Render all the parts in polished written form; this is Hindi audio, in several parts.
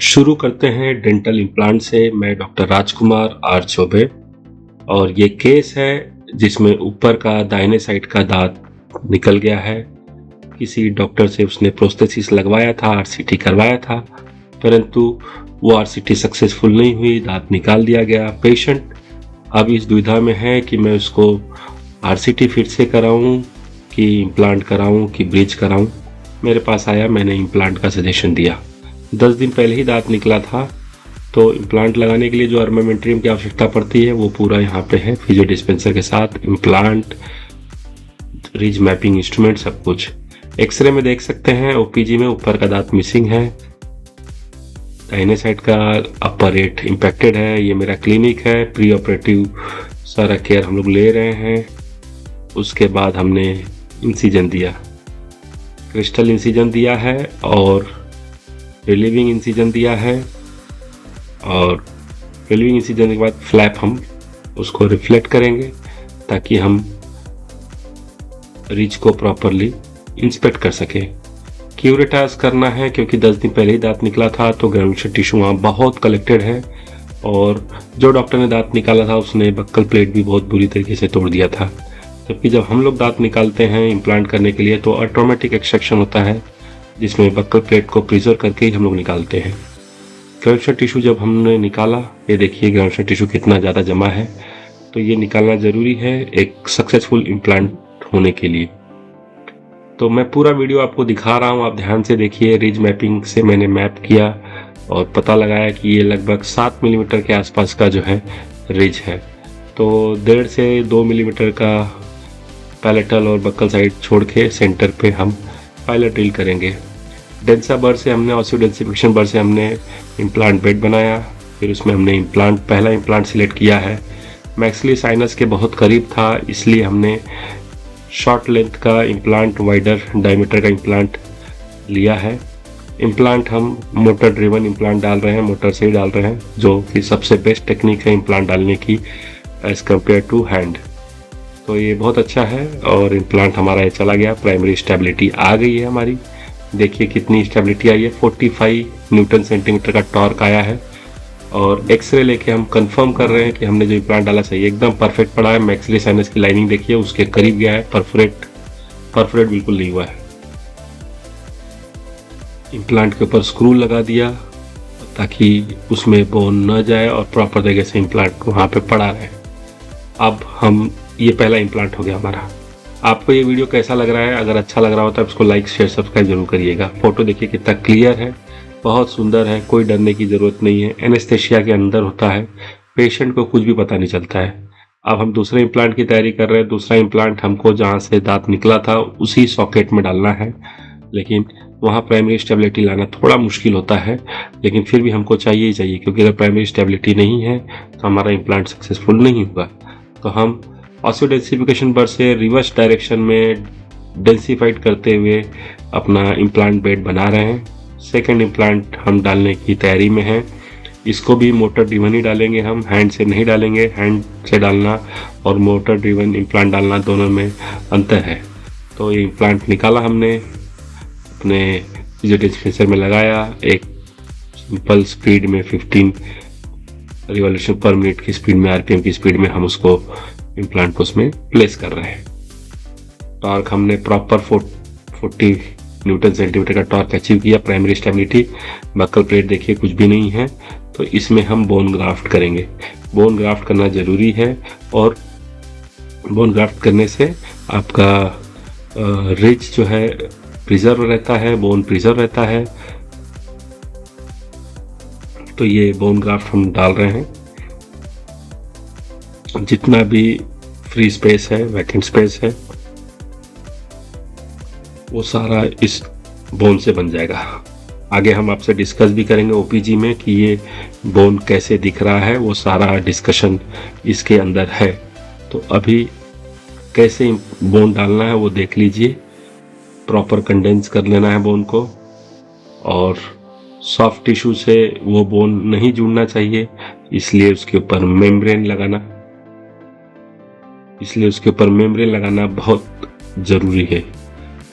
शुरू करते हैं डेंटल इम्प्लांट से। मैं डॉक्टर राजकुमार आर चौबे और ये केस है जिसमें ऊपर का दाहिने साइड का दांत निकल गया है। किसी डॉक्टर से उसने प्रोस्थेसिस लगवाया था, आरसीटी करवाया था, परंतु वो आरसीटी सक्सेसफुल नहीं हुई, दांत निकाल दिया गया। पेशेंट अब इस दुविधा में है कि मैं उसको आरसीटी फिर से कराऊं कि इम्प्लांट कराऊं कि ब्रिज कराऊं। मेरे पास आया, मैंने इम्प्लांट का सजेशन दिया। 10 दिन पहले ही दांत निकला था, तो इम्प्लांट लगाने के लिए जो आर्मामेंट्रियम की आवश्यकता पड़ती है वो पूरा यहाँ पे है, फिजियो डिस्पेंसर के साथ, इम्प्लांट, रिज मैपिंग इंस्ट्रूमेंट, सब कुछ। एक्सरे में देख सकते हैं ओपीजी में ऊपर का दांत मिसिंग है, दाहिने साइड का अपर एट इम्पैक्टेड है। ये मेरा क्लिनिक है, प्री ऑपरेटिव सारा केयर हम लोग ले रहे हैं। उसके बाद हमने इंसिजन दिया, क्रिस्टल इंसिजन दिया है और रिलीविंग इंसिजन दिया है, और रिलीविंग इंसिजन के बाद फ्लैप हम उसको रिफ्लेक्ट करेंगे ताकि हम रिज को प्रॉपरली इंस्पेक्ट कर सके। क्यूरेटास करना है क्योंकि 10 दिन पहले ही दांत निकला था, तो ग्रेनुलर टिश्यू वहाँ बहुत कलेक्टेड है, और जो डॉक्टर ने दांत निकाला था उसने बक्कल प्लेट भी बहुत बुरी तरीके से तोड़ दिया था। जबकि जब हम लोग दांत निकालते हैं इम्प्लांट करने के लिए तो ऑटोमेटिक एक्सट्रैक्शन होता है, जिसमें बक्कल प्लेट को प्रिजर्व करके ही हम लोग निकालते हैं। ग्रेनुलर टिश्यू जब हमने निकाला, ये देखिए ग्रेनुलर टिश्यू कितना ज़्यादा जमा है, तो ये निकालना ज़रूरी है एक सक्सेसफुल इम्प्लांट होने के लिए। तो मैं पूरा वीडियो आपको दिखा रहा हूँ, आप ध्यान से देखिए। रिज मैपिंग से मैंने मैप किया और पता लगाया कि ये लगभग 7 मिलीमीटर के आसपास का जो है रिज है। तो 1.5 से 2 मिलीमीटर का पैलेटल और बक्कल साइड छोड़ के सेंटर पे हम पायलट ड्रिल करेंगे। डेंसा बर से हमने ऑसियो डेंसिफिकेशन बर से हमने इम्प्लांट बेड बनाया, फिर उसमें हमने पहला इम्प्लांट सिलेक्ट किया है। मैक्सिलरी साइनस के बहुत करीब था, इसलिए हमने शॉर्ट लेंथ का इम्प्लांट, वाइडर डायमीटर का इम्प्लांट लिया है। इम्प्लांट हम मोटर ड्रिवन इम्प्लांट डाल रहे हैं, मोटर से ही डाल रहे हैं, जो कि सबसे बेस्ट टेक्निक है इम्प्लांट डालने की एज कम्पेयर टू हैंड। तो ये बहुत अच्छा है और इम्प्लांट हमारा ये चला गया। प्राइमरी स्टेबिलिटी आ गई है हमारी, देखिए कितनी स्टेबिलिटी आई है। 45 न्यूटन सेंटीमीटर का टॉर्क आया है, और एक्सरे लेके हम कंफर्म कर रहे हैं कि हमने जो इम्प्लांट डाला सही एकदम परफेक्ट पड़ा है। मैक्सिलरी साइनस की लाइनिंग देखिए उसके करीब गया है, परफोरेट बिल्कुल नहीं हुआ है। इम्प्लांट के ऊपर स्क्रू लगा दिया ताकि उसमें बोन न जाए और प्रॉपर तरीके से इम्प्लांट वहाँ पे पड़ा रहे। अब हम, ये पहला इम्प्लांट हो गया हमारा। आपको ये वीडियो कैसा लग रहा है? अगर अच्छा लग रहा हो तो आप इसको लाइक, शेयर, सब्सक्राइब जरूर करिएगा। फोटो देखिए कितना क्लियर है, बहुत सुंदर है, कोई डरने की ज़रूरत नहीं है। एनेस्थेशिया के अंदर होता है, पेशेंट को कुछ भी पता नहीं चलता है। अब हम दूसरे इम्प्लांट की तैयारी कर रहे हैं। दूसरा इम्प्लांट हमको जहाँ से दांत निकला था उसी सॉकेट में डालना है, लेकिन वहाँ प्राइमरी स्टेबिलिटी लाना थोड़ा मुश्किल होता है, लेकिन फिर भी हमको चाहिए ही चाहिए, क्योंकि अगर प्राइमरी स्टेबिलिटी नहीं है तो हमारा इम्प्लांट सक्सेसफुल नहीं होगा। तो हम ऑसियो डेंसिफिकेशन बर से रिवर्स डायरेक्शन में डेंसिफाइड करते हुए अपना इम्प्लांट बेड बना रहे हैं। सेकेंड इम्प्लांट हम डालने की तैयारी में हैं। इसको भी मोटर ड्रिवन ही डालेंगे, हम हैंड से नहीं डालेंगे। हैंड से डालना और मोटर ड्रिवन इम्प्लांट डालना दोनों में अंतर है। तो ये इम्प्लांट निकाला हमने, अपने फिजियो डिस्पेंसर में लगाया, एक सिंपल स्पीड में 15 रिवॉल्यूशन पर मिनट की स्पीड में, आरपीएम की स्पीड में हम उसको इम्प्लांट को उसमें प्लेस कर रहे हैं। टॉर्क हमने प्रॉपर 40 न्यूटन सेंटीमीटर का टॉर्क अचीव किया। प्राइमरी स्टेबिलिटी, बक्कल प्लेट देखिए कुछ भी नहीं है। तो इसमें हम बोन ग्राफ्ट करेंगे। बोन ग्राफ्ट करना ज़रूरी है, और बोन ग्राफ्ट करने से आपका रिज जो है प्रिजर्व रहता है, बोन प्रिजर्व रहता है। तो ये बोन ग्राफ्ट हम डाल रहे हैं। जितना भी फ्री स्पेस है, वैकेंट स्पेस है, वो सारा इस बोन से बन जाएगा। आगे हम आपसे डिस्कस भी करेंगे ओपीजी में कि ये बोन कैसे दिख रहा है, वो सारा डिस्कशन इसके अंदर है। तो अभी कैसे बोन डालना है वो देख लीजिए। प्रॉपर कंडेंस कर लेना है बोन को, और सॉफ्ट टिश्यू से वो बोन नहीं जुड़ना चाहिए, इसलिए उसके ऊपर मेम्ब्रेन लगाना बहुत ज़रूरी है।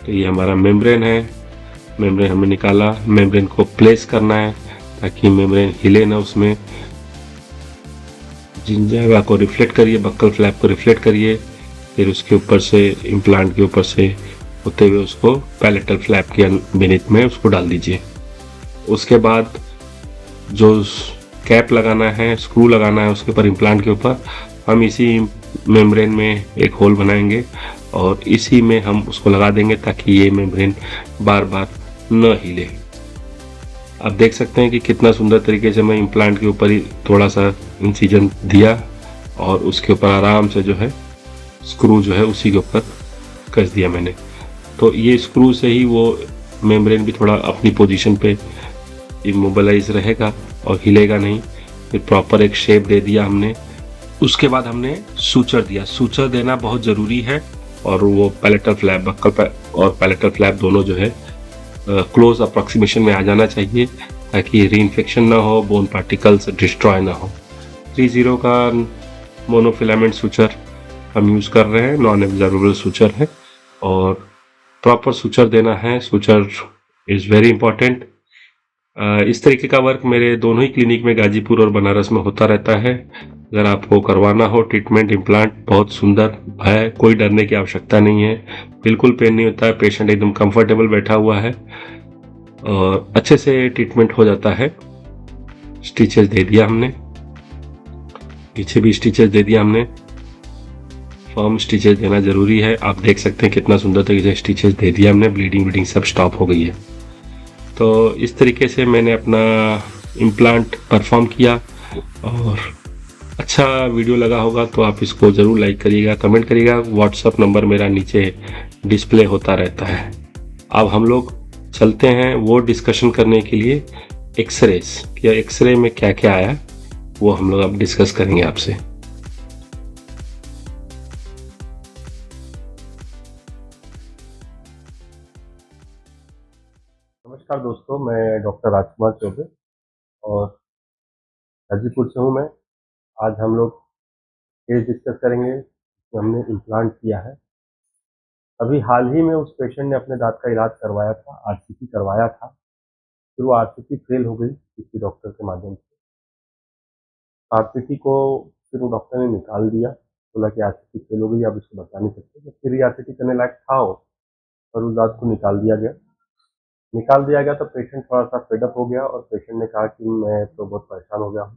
तो ये हमारा मेम्ब्रेन है, मेम्ब्रेन हमने निकाला, मेम्ब्रेन को प्लेस करना है। ताकि मेम्ब्रेन हिले ना, उसमें जिंजाइवा को रिफ्लेक्ट करिए, बक्कल फ्लैप को रिफ्लेक्ट करिए, फिर उसके ऊपर से इम्प्लांट के ऊपर से होते हुए उसको पैलेटल फ्लैप के बेनिथ में उसको डाल दीजिए। उसके बाद जो कैप लगाना है, स्क्रू लगाना है उसके ऊपर, इम्प्लांट के ऊपर, हम इसी मेम्ब्रेन में एक होल बनाएंगे और इसी में हम उसको लगा देंगे ताकि ये मेम्ब्रेन बार बार न हिले। आप देख सकते हैं कि कितना सुंदर तरीके से मैं इम्प्लांट के ऊपर ही थोड़ा सा इंसिजन दिया और उसके ऊपर आराम से जो है स्क्रू जो है उसी के ऊपर कस दिया मैंने। तो ये स्क्रू से ही वो मेम्ब्रेन भी थोड़ा अपनी पोजीशन पे इमोबलाइज रहेगा और हिलेगा नहीं। फिर प्रॉपर एक शेप दे दिया हमने। उसके बाद हमने सूचर दिया। सूचर देना बहुत ज़रूरी है और वो पैलेटल फ्लैप, बक्कल और पैलेटल फ्लैप दोनों जो है क्लोज अप्रॉक्सीमेशन में आ जाना चाहिए ताकि रीइंफेक्शन ना हो, बोन पार्टिकल्स डिस्ट्रॉय ना हो। 30 का मोनोफिलामेंट सूचर हम यूज़ कर रहे हैं, नॉन एब्जॉर्बेबल सूचर है और प्रॉपर सूचर देना है। Suture is very important. इस तरीके का वर्क मेरे दोनों ही क्लिनिक में, गाजीपुर और बनारस में, होता रहता है। अगर आपको करवाना हो ट्रीटमेंट, इम्प्लांट बहुत सुंदर है, कोई डरने की आवश्यकता नहीं है, बिल्कुल पेन नहीं होता है, पेशेंट एकदम कंफर्टेबल बैठा हुआ है और अच्छे से ट्रीटमेंट हो जाता है। स्टिचेस दे दिया हमने, पीछे भी स्टिचेस दे दिया हमने। फर्म स्टिचेस देना जरूरी है। आप देख सकते हैं कितना सुंदर तरीके से स्टिचेस दे दिया हमने, ब्लीडिंग सब स्टॉप हो गई है। तो इस तरीके से मैंने अपना इम्प्लांट परफॉर्म किया और अच्छा वीडियो लगा होगा तो आप इसको ज़रूर लाइक करिएगा, कमेंट करिएगा। व्हाट्सअप नंबर मेरा नीचे डिस्प्ले होता रहता है। अब हम लोग चलते हैं वो डिस्कशन करने के लिए एक्सरेस, कि एक्सरे में क्या क्या आया वो हम लोग अब डिस्कस करेंगे आपसे। नमस्कार दोस्तों, मैं डॉक्टर राजकुमार चौबे और गाजीपुर से हूँ मैं। आज हम लोग केस डिस्कस करेंगे जो हमने इम्प्लांट किया है। अभी हाल ही में उस पेशेंट ने अपने दांत का इलाज करवाया था, आरसीटी करवाया था, फिर वो आरसीटी फेल हो गई किसी डॉक्टर के माध्यम से। आरसीटी को फिर वो डॉक्टर ने निकाल दिया, बोला कि आरसीटी फेल हो गई, अब इसको बचा नहीं सकते। जब फिर आरसीटी करने लायक था वो, पर उस दांत को निकाल दिया गया। तो पेशेंट थोड़ा सा फेडअप हो गया और पेशेंट ने कहा कि मैं तो बहुत परेशान हो गया हूँ।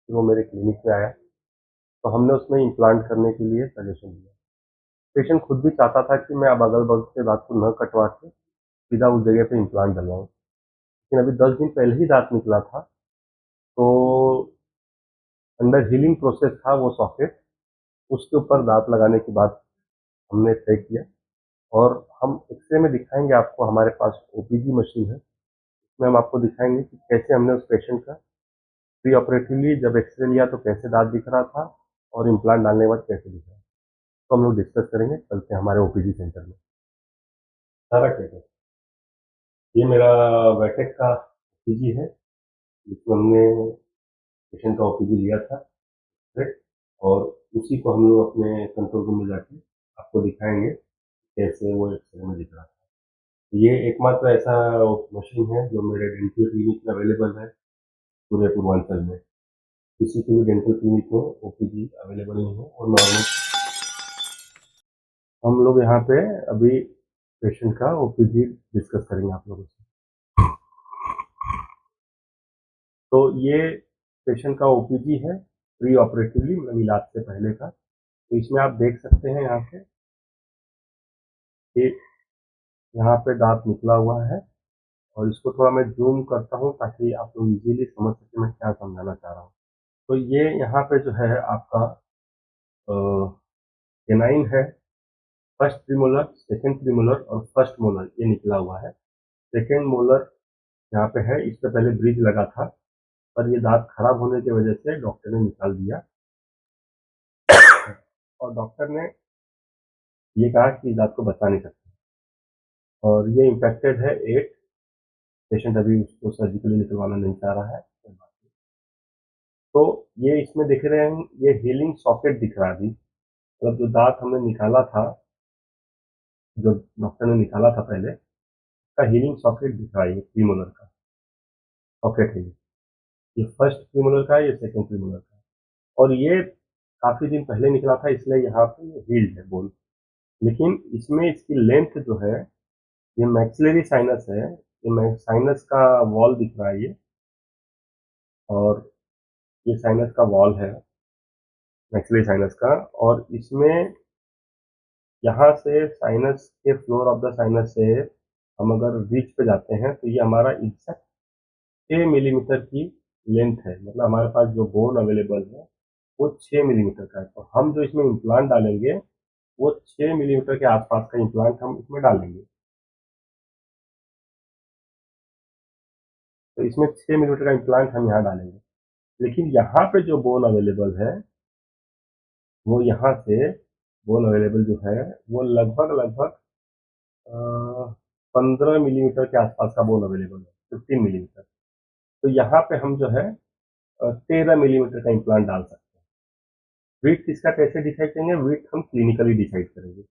फिर वो मेरे क्लिनिक में आया तो हमने उसमें इम्प्लांट करने के लिए सजेशन दिया। पेशेंट खुद भी चाहता था कि मैं अब अगल बगल के दांत को न कटवा के सीधा उस जगह पे इम्प्लांट डलवाऊँ, लेकिन अभी 10 दिन पहले ही दांत निकला था, तो अंडर हीलिंग प्रोसेस था वो सॉकेट। उसके ऊपर दांत लगाने के बाद हमने तय किया और हम एक्सरे में दिखाएंगे आपको। हमारे पास ओपीजी मशीन है, इसमें हम आपको दिखाएंगे कि कैसे हमने उस पेशेंट का प्री ऑपरेटिवली जब एक्सरे लिया तो कैसे दांत दिख रहा था और इम्प्लांट डालने के बाद कैसे दिख रहा है। तो हम लोग डिस्कस करेंगे। चलते हैं हमारे ओपीजी सेंटर में। सारा कैसे, ये मेरा वेटेक का ओपीजी है जिसमें हमने पेशेंट का ओपीजी लिया था, करेक्ट, और उसी को हम लोग अपने कंट्रोल रूम में जाके आपको दिखाएंगे कैसे वो एक्सरे में दिख रहा था। ये एकमात्र ऐसा मशीन है जो मेरे डेंटल क्लिनिक में अवेलेबल है पूरे पूर्वांचल में। किसी की भी डेंटल क्लिनिक में ओपीजी अवेलेबल नहीं है और नॉर्मल हम लोग यहाँ पे अभी पेशेंट का ओपीजी डिस्कस करेंगे आप लोगों से। तो ये पेशेंट का ओपीजी है प्री ऑपरेटिवली, मतलब इलाज से पहले का। तो इसमें आप देख सकते हैं यहाँ पे कि यहाँ पे दांत निकला हुआ है और इसको थोड़ा मैं जूम करता हूँ ताकि आप लोग इजीली समझ सकें मैं क्या समझाना चाह रहा हूँ। तो ये यहाँ पे जो है आपका केनाइन है, फर्स्ट प्रीमोलर, सेकंड प्रीमोलर और फर्स्ट मोलर ये निकला हुआ है। सेकंड मोलर यहाँ पे है, इस पे पहले ब्रिज लगा था पर ये दांत खराब होने की वजह से डॉक्टर ने निकाल दिया और डॉक्टर ने ये कहा कि इस दांत को बचा नहीं सकते और ये इम्पैक्टेड है 8। पेशेंट अभी उसको सर्जिकली निकलवाना नहीं चाह रहा है। तो ये इसमें देख रहे हैं, ये हीलिंग सॉकेट दिख रहा है अभी, मतलब जो दांत हमने निकाला था, जो डॉक्टर ने निकाला था पहले, का हीलिंग सॉकेट दिख रहा है, ये प्रीमोलर का सॉकेट है। ये फर्स्ट प्रीमोलर का है, ये सेकंड प्रीमोलर का है। और ये काफ़ी दिन पहले निकला था, इसलिए यहाँ पे ये हील्ड है बोन। लेकिन इसमें इसकी लेंथ जो है, ये मैक्सिलरी साइनस है, ये साइनस का वॉल दिख रहा है ये, और ये साइनस का वॉल है, मैक्सिलरी साइनस का। और इसमें यहाँ से साइनस के फ्लोर ऑफ द साइनस से हम अगर रीच पे जाते हैं तो ये हमारा एग्जैक्ट 6 मिलीमीटर की लेंथ है। मतलब हमारे पास जो बोन अवेलेबल है वो 6 मिलीमीटर का है। तो हम जो इसमें इम्प्लांट डालेंगे वो 6 मिलीमीटर के आसपास का इम्प्लांट हम इसमें डालेंगे। तो इसमें 6 मिलीमीटर का इम्प्लांट हम यहाँ डालेंगे। लेकिन यहाँ पे जो बोन अवेलेबल है, वो यहाँ से बोन अवेलेबल जो है वो लगभग लगभग 15 मिलीमीटर के आसपास का बोन अवेलेबल है, 15 मिलीमीटर। तो यहाँ पे हम जो है 13 मिलीमीटर का इम्प्लांट डाल सकते हैं। विड्थ इसका कैसे डिसाइड करेंगे? विड्थ हम क्लिनिकली डिसाइड करेंगे।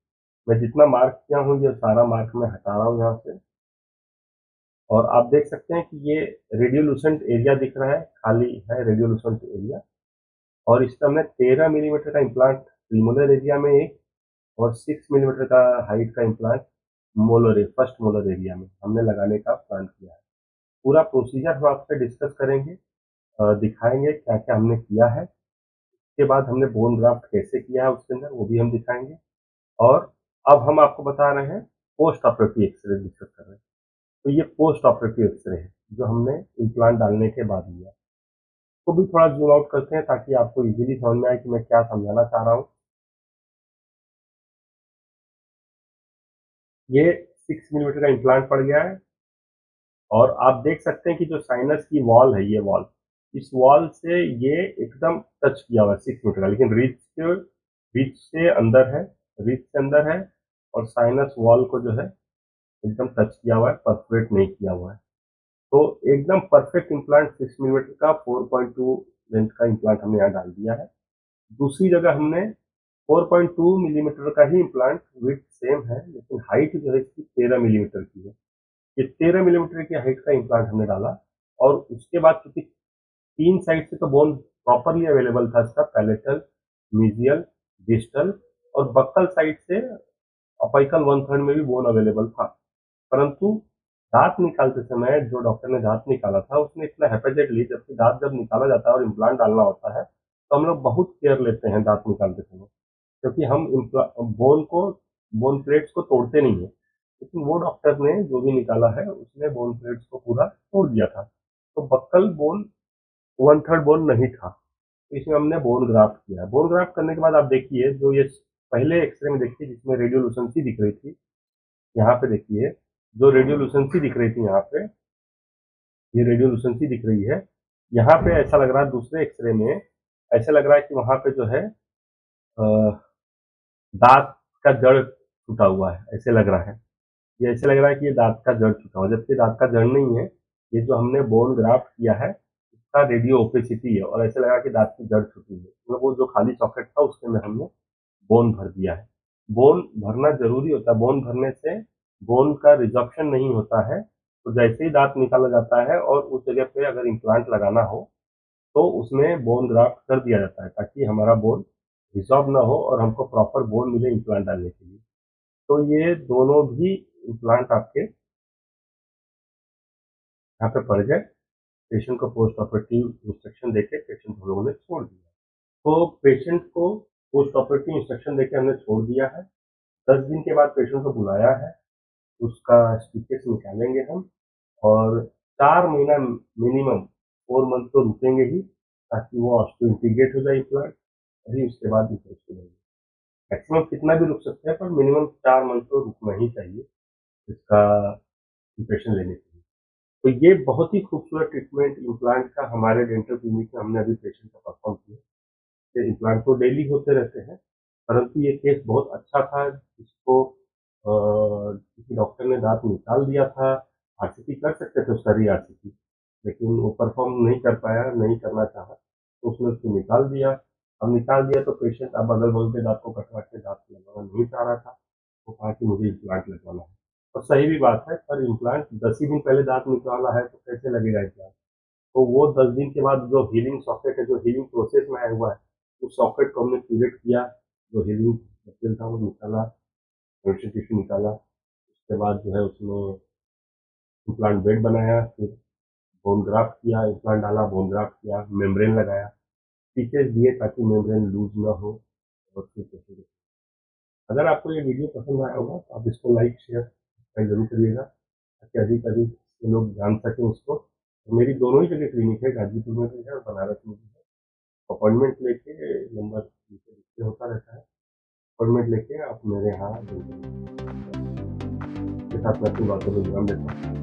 मैं जितना मार्क किया हूँ ये सारा मार्क मैं हटा रहा हूँ यहाँ से। और आप देख सकते हैं कि ये रेडियोलुसेंट एरिया दिख रहा है, खाली है रेडियोलुसेंट एरिया। और इसमें हमने 13 मिलीमीटर का इम्प्लांट प्रीमोलर एरिया में एक, और 6 मिलीमीटर का हाइट का implant molar first molar area में हमने लगाने का प्लान किया है। पूरा प्रोसीजर हम आपसे डिस्कस करेंगे, दिखाएंगे क्या क्या हमने किया है। उसके बाद हमने बोन ग्राफ्ट कैसे किया है उसके अंदर वो भी हम दिखाएंगे। और अब हम आपको बता रहे हैं पोस्ट ऑपरेटिव एक्सरे डिस्कस कर रहे हैं। तो ये पोस्ट ऑपरेटिव एक्सरे है जो हमने इम्प्लांट डालने के बाद लिया। तो भी थोड़ा जूम आउट करते हैं ताकि आपको इजीली समझ में आए कि मैं क्या समझाना चाह रहा हूँ। ये 6 मिलीमीटर का इम्प्लांट पड़ गया है। और आप देख सकते हैं कि जो साइनस की वॉल है, ये वॉल, इस वॉल से ये एकदम टच किया हुआ है 6 मीटर का। लेकिन रिच से अंदर है, रिच से अंदर है। और साइनस वॉल को जो है एकदम टच किया हुआ है, परफोरेट नहीं किया हुआ है। तो एकदम परफेक्ट इम्प्लांट 6 मिलीमीटर का 4.2 लेंथ का इम्प्लांट हमने यहाँ डाल दिया है। दूसरी जगह हमने 4.2 मिलीमीटर का ही इम्प्लांट, विड्थ सेम है लेकिन हाइट जो है इसकी 13 मिलीमीटर की है। ये 13 मिलीमीटर की हाइट का इम्प्लांट हमने डाला। और उसके बाद चूंकि तीन साइड से तो बोन प्रॉपरली अवेलेबल था, इसका पैलेटल, मीजियल, डिस्टल और बक्कल साइड से अपाइकल 1/3 में भी बोन अवेलेबल था। परंतु दांत निकालते समय जो डॉक्टर ने दांत निकाला था उसने इतना हेपेजेट ली, जबकि दांत जब निकाला जाता है और इम्प्लांट डालना होता है तो हम लोग बहुत केयर लेते हैं दांत निकालते समय, क्योंकि हम बोन प्लेट्स को तोड़ते नहीं है। लेकिन वो डॉक्टर ने जो भी निकाला है उसने बोन प्लेट्स को पूरा तोड़ दिया था। तो बक्कल बोन 1/3 बोन नहीं था। तो इसमें हमने बोन ग्राफ्ट किया। बोन ग्राफ्ट करने के बाद आप देखिए जो ये पहले एक्सरे में देखिए जिसमें रेडियोलुसेंसी दिख रही थी, यहाँ पे देखिए जो रेडियोलुसेंसी दिख रही थी, यहाँ पे ये रेडियोलुसेंसी दिख रही है। यहाँ पे ऐसा लग रहा है, दूसरे एक्सरे में ऐसा लग रहा है कि वहाँ पे जो है दांत का जड़ टूटा हुआ है, ऐसे लग रहा है। ये ऐसे लग रहा है कि ये दांत का जड़ टूटा हुआ है, जबकि दांत का जड़ नहीं है। ये जो हमने बोन ग्राफ्ट किया है इसका रेडियो ओपेसिटी है, और ऐसे लगा कि दांत की जड़ टूटी है। मतलब वो जो खाली सॉकेट था उसके में हमने बोन भर दिया है। बोन भरना जरूरी होता है, बोन भरने से बोन का रिजॉर्प्शन नहीं होता है। तो जैसे ही दांत निकाला जाता है और उस जगह पे अगर इम्प्लांट लगाना हो तो उसमें बोन ग्राफ्ट कर दिया जाता है, ताकि हमारा बोन रिजॉर्व ना हो और हमको प्रॉपर बोन मिले इम्प्लांट डालने के लिए। तो ये दोनों भी इम्प्लांट आपके यहाँ पे पड़ गए। पेशेंट को पोस्ट ऑपरेटिव इंस्ट्रक्शन देके पेशेंट हम लोगों ने छोड़ दिया। तो पेशेंट को पोस्ट ऑपरेटिव इंस्ट्रक्शन देके हमने छोड़ दिया है। 10 दिन के बाद पेशेंट को बुलाया है, उसका स्टिचेस निकालेंगे हम। और 4 महीना मिनिमम, 4 मंथ तो रुकेंगे ही, ताकि वो ऑस्टियो इंटीग्रेट हो जाए इम्प्लांट। अभी उसके बाद इंटरेस्ट लेंगे। मैक्सिमम कितना भी रुक सकते हैं, पर मिनिमम 4 मंथ तो रुकना ही चाहिए इसका इम्प्रेशन लेने के लिए। तो ये बहुत ही खूबसूरत ट्रीटमेंट इम्प्लांट का हमारे डेंटल क्लिनिक में हमने अभी पेशेंट का परफॉर्म किया। ये इम्प्लांट तो डेली होते रहते हैं, परंतु ये केस बहुत अच्छा था। जिसको किसी डॉक्टर ने दांत निकाल दिया था, आरसीटी कर सकते थे उसका री-आरसीटी, लेकिन वो परफॉर्म नहीं कर पाया, नहीं करना चाहा, तो उसने उसको निकाल दिया। अब निकाल दिया तो पेशेंट अब अगल-बगल के दाँत को कटवा के दाँत लगवाना नहीं चाह रहा था। वो कहा कि मुझे इम्प्लांट लगवाना है। और सही भी बात है, पर इम्प्लांट 10 ही दिन पहले दाँत निकाला है तो कैसे लगेगा इम्प्लांट? तो वो 10 दिन के बाद जो हीलिंग सॉकेट है, जो हीलिंग प्रोसेस में आया हुआ है, उस सॉकेट को हमने क्यूरेट किया, जो हीलिंग मटेरियल था वो निकाला, कनेक्टिव टिश्यू निकाला। उसके बाद जो है उसमें इम्प्लांट बेड बनाया, फिर बोन ग्राफ्ट किया, इम्प्लांट डाला, बोन ग्राफ्ट किया, मेम्ब्रेन लगाया, स्टिचेस दिए ताकि मेम्ब्रेन लूज ना हो, और फिर कैसे। अगर आपको ये वीडियो पसंद आया होगा तो आप इसको लाइक शेयर सब्सक्राइब जरूर करिएगा, ताकि अधिक अधिक से लोग जान सकें इसको। तो मेरी दोनों ही जगह क्लिनिक है, गाजीपुर में भी है और बनारस में भी है। अपॉइंटमेंट लेके, नंबर नीचे डिस्प्ले होता रहता है, अपॉइंटमेंट लेके आप मेरे यहाँ के साथ मैं अपनी बातों को विराम देता हूँ।